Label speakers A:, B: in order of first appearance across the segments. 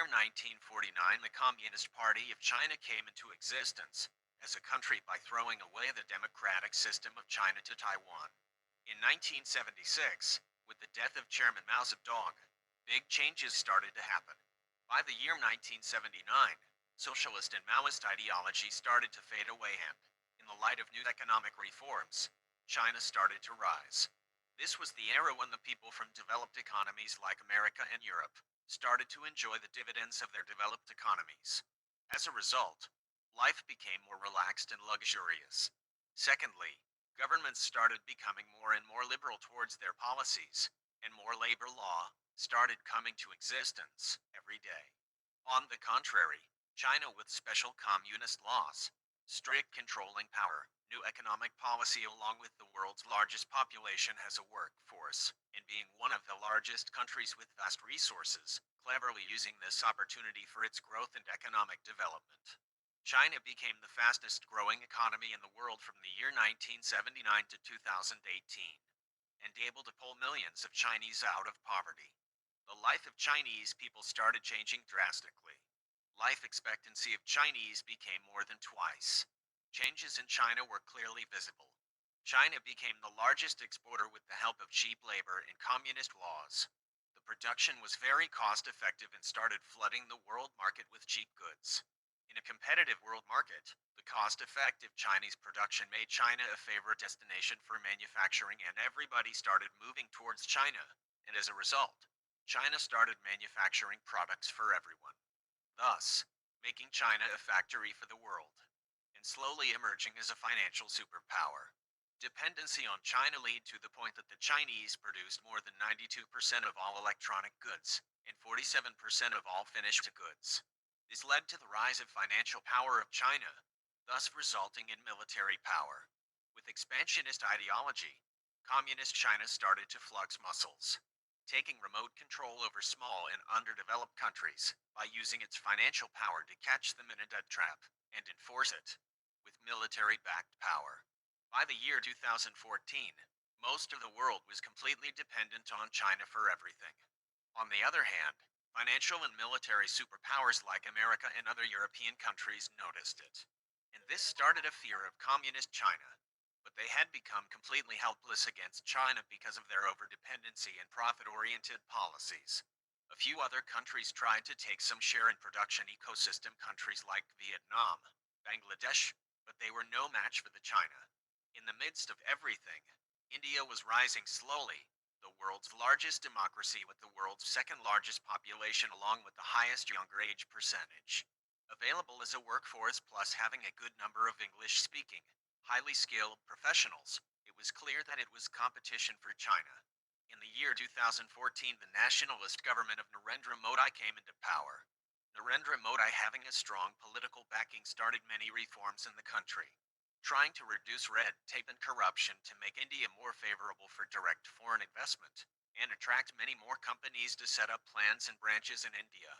A: year 1949, the Communist Party of China came into existence as a country by throwing away the democratic system of China to Taiwan. In 1976, with the death of Chairman Mao Zedong, big changes started to happen. By the year 1979, socialist and Maoist ideology started to fade away and, in the light of new economic reforms, China started to rise. This was the era when the people from developed economies like America and Europe started to enjoy the dividends of their developed economies. As a result, life became more relaxed and luxurious. Secondly, governments started becoming more and more liberal towards their policies, and more labor law started coming to existence every day. On the contrary, China with special communist laws, strict controlling power, new economic policy along with the world's largest population has a workforce, and being one of the largest countries with vast resources, cleverly using this opportunity for its growth and economic development. China became the fastest growing economy in the world from the year 1979 to 2018, and able to pull millions of Chinese out of poverty. The life of Chinese people started changing drastically. Life expectancy of Chinese became more than twice. Changes in China were clearly visible. China became the largest exporter with the help of cheap labor and communist laws. The production was very cost effective and started flooding the world market with cheap goods. In a competitive world market, the cost-effective Chinese production made China a favorite destination for manufacturing and everybody started moving towards China, and as a result, China started manufacturing products for everyone, thus making China a factory for the world, and slowly emerging as a financial superpower. Dependency on China led to the point that the Chinese produced more than 92% of all electronic goods, and 47% of all finished goods. This led to the rise of financial power of China, thus resulting in military power. With expansionist ideology, communist China started to flex muscles, taking remote control over small and underdeveloped countries by using its financial power to catch them in a debt trap and enforce it with military-backed power. By the year 2014, most of the world was completely dependent on China for everything. On the other hand, financial and military superpowers like America and other European countries noticed it. And this started a fear of communist China. But they had become completely helpless against China because of their overdependency and profit-oriented policies. A few other countries tried to take some share in production ecosystem countries like Vietnam, Bangladesh, but they were no match for the China. In the midst of everything, India was rising slowly, the world's largest democracy with the world's second largest population along with the highest younger age percentage. Available as a workforce plus having a good number of English-speaking, highly skilled professionals, it was clear that it was competition for China. In the year 2014, the nationalist government of Narendra Modi came into power. Narendra Modi, having a strong political backing, started many reforms in the country, trying to reduce red tape and corruption to make India more favorable for direct foreign investment, and attract many more companies to set up plants and branches in India,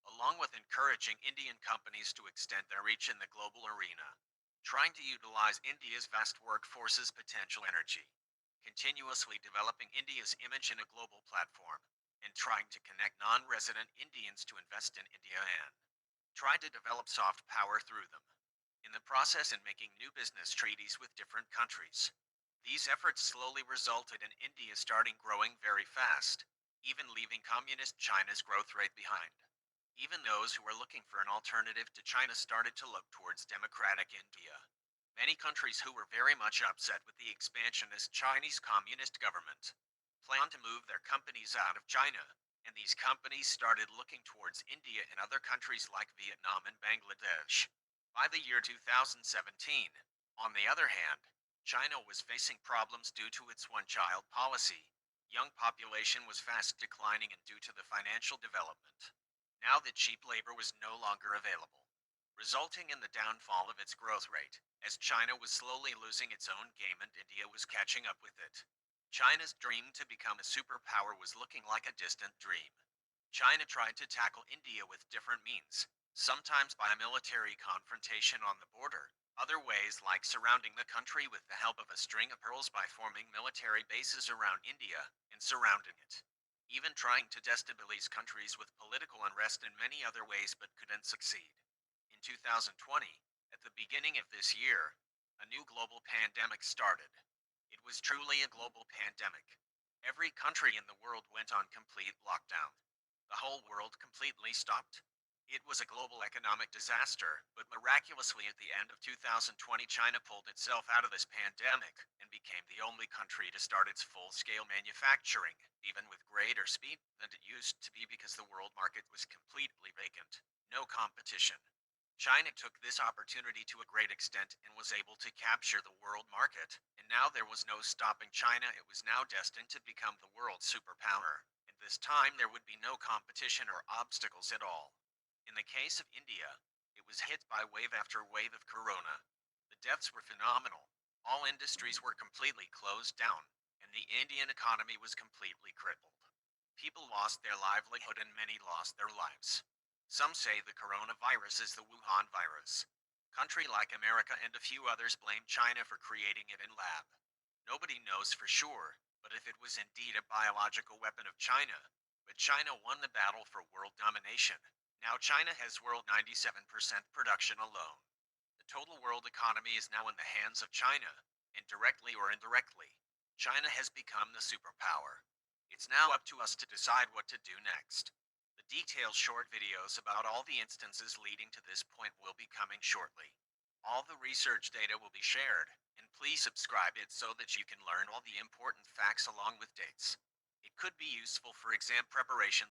A: along with encouraging Indian companies to extend their reach in the global arena, trying to utilize India's vast workforce's potential energy, continuously developing India's image in a global platform, and trying to connect non-resident Indians to invest in India and try to develop soft power through them. In the process in making new business treaties with different countries. These efforts slowly resulted in India starting growing very fast, even leaving communist China's growth rate behind. Even those who were looking for an alternative to China started to look towards democratic India. Many countries who were very much upset with the expansionist Chinese communist government planned to move their companies out of China, and these companies started looking towards India and other countries like Vietnam and Bangladesh. By the year 2017, on the other hand, China was facing problems due to its one-child policy. Young population was fast declining and due to the financial development. Now the cheap labor was no longer available, resulting in the downfall of its growth rate, as China was slowly losing its own game and India was catching up with it. China's dream to become a superpower was looking like a distant dream. China tried to tackle India with different means, sometimes by a military confrontation on the border, other ways like surrounding the country with the help of a string of pearls by forming military bases around India and surrounding it. even trying to destabilize countries with political unrest and many other ways but couldn't succeed. In 2020, at the beginning of this year, a new global pandemic started. It was truly a global pandemic. Every country in the world went on complete lockdown. The whole world completely stopped. It was a global economic disaster, but miraculously at the end of 2020, China pulled itself out of this pandemic and became the only country to start its full scale manufacturing, even with greater speed than it used to be because the world market was completely vacant. No competition. China took this opportunity to a great extent and was able to capture the world market, and now there was no stopping China. It was now destined to become the world superpower. And this time there would be no competition or obstacles at all. In the case of India, it was hit by wave after wave of corona. The deaths were phenomenal. All industries were completely closed down, and the Indian economy was completely crippled. People lost their livelihood and many lost their lives. Some say the coronavirus is the Wuhan virus. Country like America and a few others blame China for creating it in lab. Nobody knows for sure, but if it was indeed a biological weapon of China, but China won the battle for world domination. Now China has world 97% production alone. The total world economy is now in the hands of China, and directly or indirectly, China has become the superpower. It's now up to us to decide what to do next. The detailed short videos about all the instances leading to this point will be coming shortly. All the research data will be shared, and please subscribe it so that you can learn all the important facts along with dates. It could be useful for exam preparation